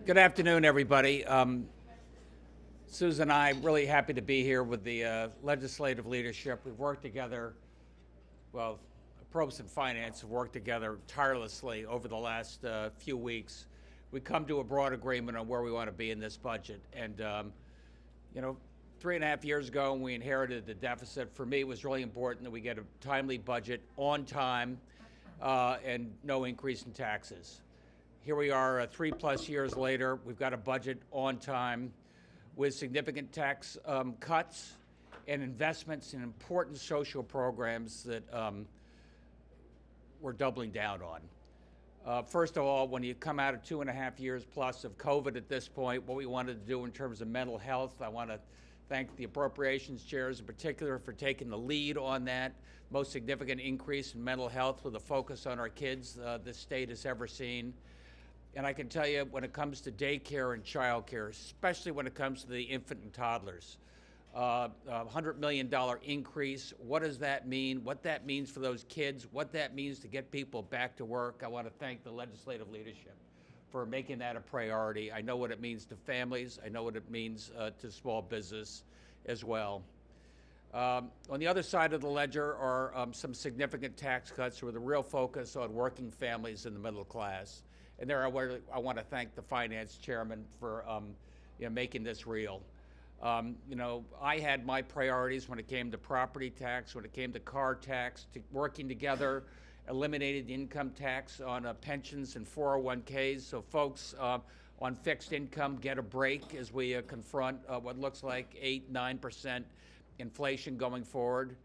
Good afternoon, everybody. Susan and I really happy to be here with the legislative leadership. We've worked together, well, Probst and Finance have worked together tirelessly over the last few weeks. We come to a broad agreement on where we want to be in this budget. And, 3.5 years ago when we inherited the deficit, for me it was really important that we get a timely budget on time and no increase in taxes. Here we are 3+ years later. We've got a budget on time with significant tax cuts and investments in important social programs that we're doubling down on. First of all, when you come out of 2.5 years plus of COVID at this point, what we wanted to do in terms of mental health, I want to thank the appropriations chairs in particular for taking the lead on that. Most significant increase in mental health with a focus on our kids this state has ever seen. And I can tell you, when it comes to daycare and childcare, especially when it comes to the infant and toddlers, $100 million increase, what does that mean? What that means for those kids, what that means to get people back to work. I want to thank the legislative leadership for making that a priority. I know what it means to families. I know what it means to small business as well. On the other side of the ledger are some significant tax cuts with a real focus on working families in the middle class. And there I want to thank the finance chairman for making this real. I had my priorities when it came to property tax, when it came to car tax, to working together, eliminated the income tax on pensions and 401ks, so folks on fixed income get a break as we confront what looks like 8-9% inflation going forward.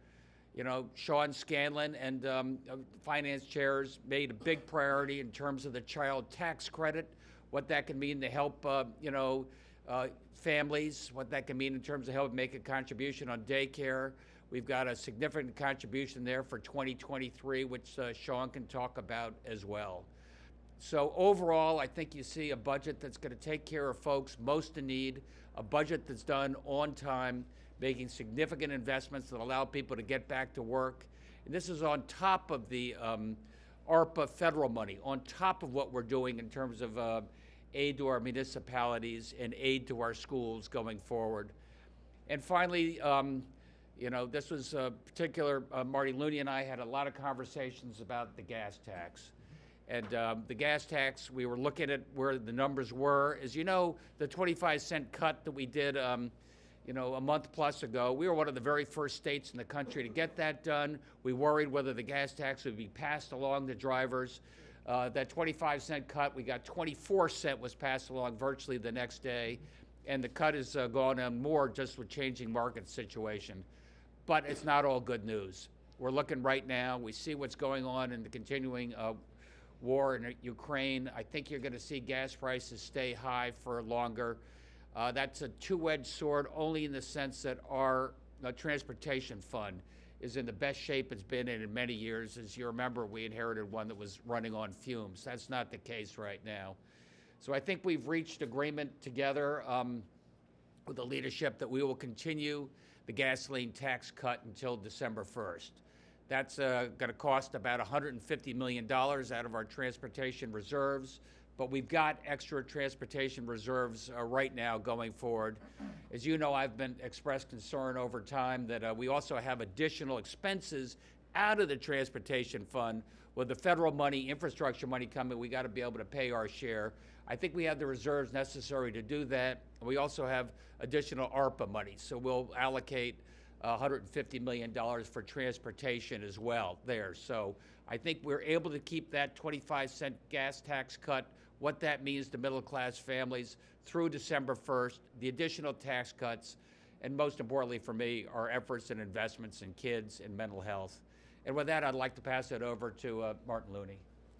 Sean Scanlon and finance chairs made a big priority in terms of the child tax credit, what that can mean to help, families, what that can mean in terms of help make a contribution on daycare. We've got a significant contribution there for 2023, which Sean can talk about as well. So overall, I think you see a budget that's going to take care of folks most in need, a budget that's done on time, making significant investments that allow people to get back to work. And this is on top of the ARPA federal money, on top of what we're doing in terms of aid to our municipalities and aid to our schools going forward. And finally, this was particular, Marty Looney and I had a lot of conversations about the gas tax. And the gas tax, we were looking at where the numbers were. As you know, the 25-cent cut that we did a month plus ago, we were one of the very first states in the country to get that done. We worried whether the gas tax would be passed along to drivers. That 25-cent cut, we got 24 cents was passed along virtually the next day. And the cut has gone on more just with changing market situation. But it's not all good news. We're looking right now. We see what's going on in the continuing war in Ukraine. I think you're going to see gas prices stay high for longer. That's a two-edged sword only in the sense that our transportation fund is in the best shape it's been in many years. As you remember, we inherited one that was running on fumes. That's not the case right now. So I think we've reached agreement together with the leadership that we will continue the gasoline tax cut until December 1st. That's going to cost about $150 million out of our transportation reserves, but we've got extra transportation reserves right now going forward. As you know, I've been expressed concern over time that we also have additional expenses out of the transportation fund. With the federal money, infrastructure money coming, we got to be able to pay our share. I think we have the reserves necessary to do that. We also have additional ARPA money, so we'll allocate $150 million for transportation as well there. So I think we're able to keep that 25-cent gas tax cut, what that means to middle-class families through December 1st, the additional tax cuts, and most importantly for me, our efforts and investments in kids and mental health. And with that, I'd like to pass it over to Martin Looney.